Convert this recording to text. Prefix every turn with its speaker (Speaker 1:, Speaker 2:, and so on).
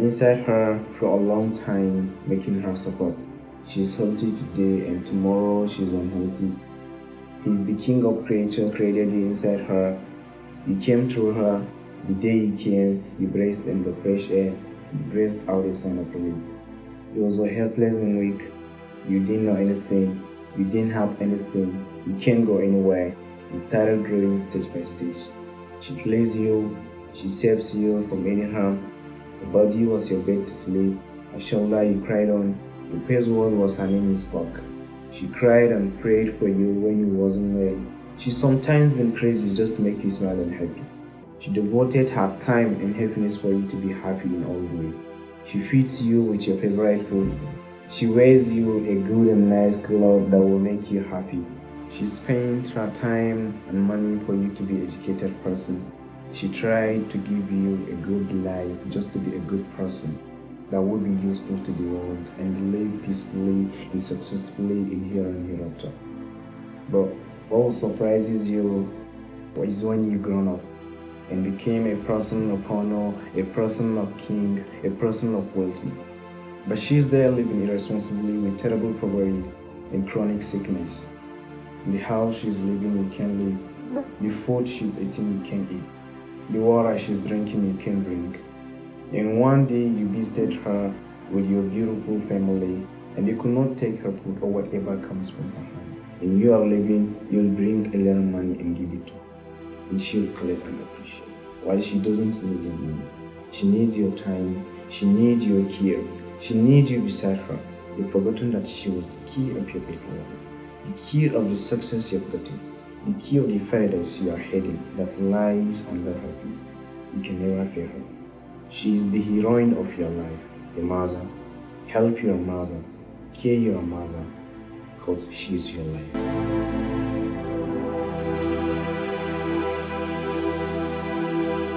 Speaker 1: inside her for a long time, making her suffer. She's healthy today and tomorrow she's unhealthy. He's the king of creature created you inside her. You came through her. The day you came, you breathed in the fresh air, you breathed out a sign of relief. You were helpless and weak. You didn't know anything. You didn't have anything. You can't go anywhere. You started growing stage by stage. She plays you. She saves you from any harm. Her body was your bed to sleep. Her shoulder you cried on. Your first word was her name you spoke. She cried and prayed for you when you wasn't ready. She sometimes been crazy just to make you smile and happy. She devoted her time and happiness for you to be happy in all ways. She feeds you with your favorite food. She wears you a good and nice clothes that will make you happy. She spent her time and money for you to be an educated person. She tried to give you a good life just to be a good person that would be useful to the world and live peacefully and successfully in here and hereafter. But what surprises you is when you grown up and became a person of honor, a person of king, a person of wealthy. But she's there living irresponsibly with terrible poverty and chronic sickness. The house she's living you can't live. The food she's eating you can't eat. The water she's drinking you can't drink. And one day you visited her with your beautiful family and you could not take her food or whatever comes from her hand. And you are living, you'll bring a little money and give it to her. And she'll collect and appreciate. While she doesn't need your money. She needs your time. She needs your care. She needs you beside her. You've forgotten that she was the key of your big life. The key of the success you're getting. The key of the paradise you are heading that lies under her feet. You can never fail her. She is the heroine of your life, your mother. Help your mother. Care your mother. Because she is your life.